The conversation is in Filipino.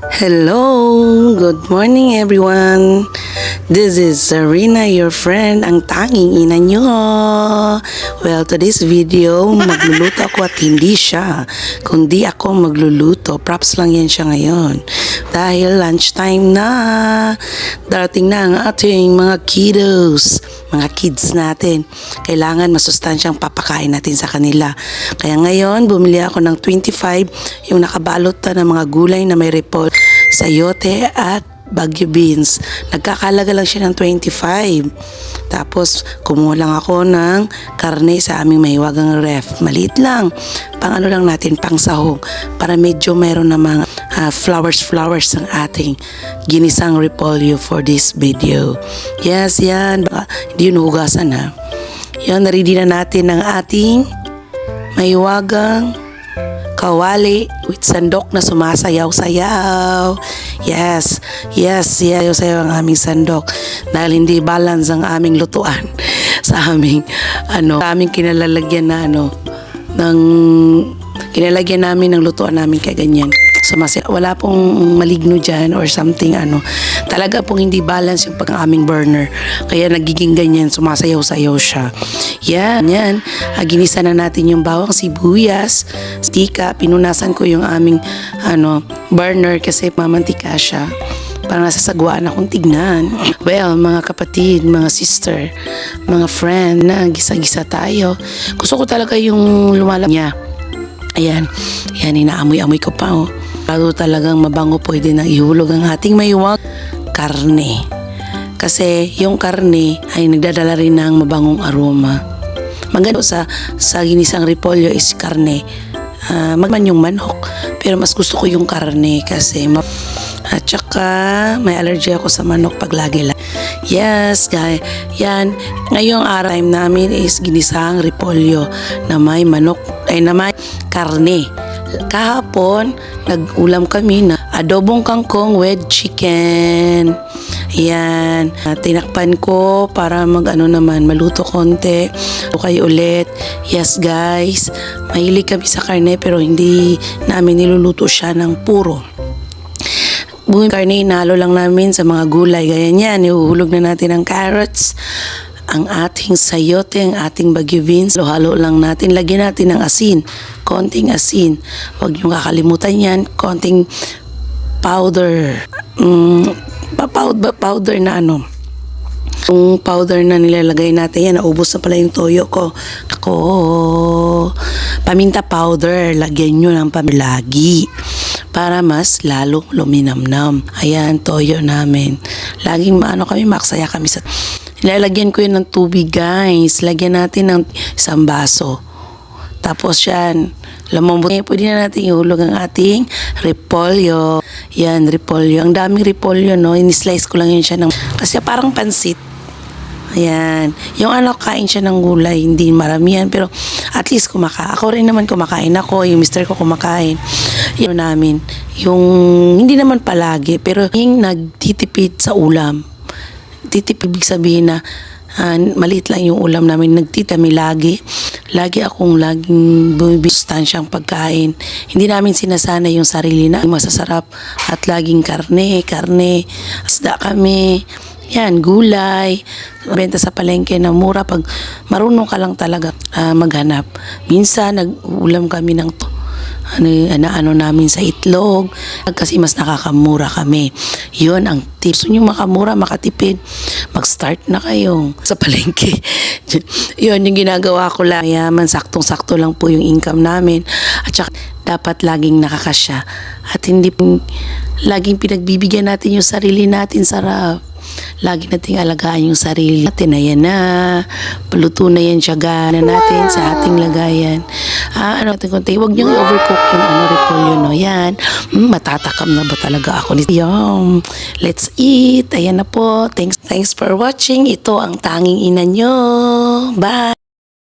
Hello! Good morning everyone! This is Serena, your friend, ang tanging ina nyo. Well, today's video, magluluto ako at hindi siya, kundi ako magluluto. Props lang yan siya ngayon. Dahil lunchtime na, darating na ang ating mga kiddos, mga kids natin. Kailangan masustansyang papakain natin sa kanila. Kaya ngayon, bumili ako ng 25, yung nakabalot na ng mga gulay na may repol, sayote at Baguio beans. Nagkakalaga lang siya ng 25. Tapos, kumuha lang ako ng karne sa aming mahiwagang ref. Maliit lang. Pang ano lang natin, pang sahog. Para medyo meron na mga flowers ng ating ginisang repolyo for this video. Yes, yan. Baka hindi yun hugasan ha. Yan, naready na natin ang ating mahiwagang kawali with sandok na sumasayaw-sayaw. Yes, sayaw-sayaw ang aming sandok dahil hindi balance ang aming lutuan sa aming kinalalagyan na kinalagyan namin ng lutuan namin kaya ganyan. Wala pong maligno dyan or something talaga pong hindi balance yung aming burner kaya nagiging ganyan, sumasayaw-sayaw siya. Yan. Ginisa na natin yung bawang sibuyas, stika, pinunasan ko yung aming burner kasi mamantika siya. Parang nasasagwaan akong tignan. Well, mga kapatid, mga sister, mga friend, na gisa-gisa tayo. Gusto ko talaga yung lumalab niya. Ayan, inaamoy-amoy ko pa Bago talagang mabango, pwede na ihulog ang ating mahiwag karne. Kasi yung karne ay nagdadala rin ng mabangong aroma. Maganda sa ginisang repolyo is karne. Magman yung manok. Pero mas gusto ko yung karne kasi at saka may allergy ako sa manok pag lagi lang. Yes, guys. Yan. Ngayong araw namin is ginisang repolyo na may manok na may karne. Kahapon, nag-ulam kami na adobong kangkong with chicken. Yan. Tinakpan ko para maluto konti. Okay ulit. Yes, guys. Mahilig kami sa karne pero hindi namin niluluto siya ng puro. Buong karne, inalo lang namin sa mga gulay. Ganyan yan. Ihuhulog na natin ang carrots, ang ating sayote, ang ating Baguio beans. Halo lang natin. Lagyan natin ng asin. Konting asin. Huwag niyong kakalimutan yan. Konting powder. Powder na Yung powder na nilalagay natin yan. Naubos na pala yung toyo ko. Paminta powder. Lagyan nyo ng pamilagi para mas lalong luminamnam. Ayan, toyo namin. Laging maksaya kami sa... Nilalagyan ko yun ng tubig, guys. Lagyan natin ng isang baso. Tapos yan, lamambot. Pwede na natin ihulog ang ating repolyo. Yan, repolyo. Ang daming repolyo, Ini-slice ko lang yun siya kasi parang pansit. Ayan. Yung kain siya ng gulay, hindi maramihan, pero at least ako rin naman kumakain ako, yung mister ko kumakain. Yung namin, yung hindi naman palagi, pero yung nagtitipid sa ulam. Titipid, ibig sabihin na maliit lang yung ulam namin, nagtitami lagi. Lagi akong laging bumibisustansyang pagkain. Hindi namin sinasana yung sarili na masasarap at laging karne, isda kami. Yan, gulay, benta sa palengke na mura pag marunong ka lang talaga maghanap. Minsan, nag-ulam kami ng namin sa itlog kasi mas nakakamura kami. Yun ang tips. Gusto nyo makamura, makatipid, mag-start na kayo sa palengke. Yun yung ginagawa ko lang. Yaman, saktong-sakto lang po yung income namin. At saka dapat laging nakakasya. At hindi laging pinagbibigyan natin yung sarili natin sarap. Lagi nating alagaan yung sarili natin. Ayan na. Paluto na yan, tiyaga na natin sa ating lagayan. Huwag niyong i-overcook yung repolyo, Yan. Matatakam na ba talaga ako nito? Yum. Let's eat. Ayan na po. Thanks for watching. Ito ang tanging ina nyo. Bye.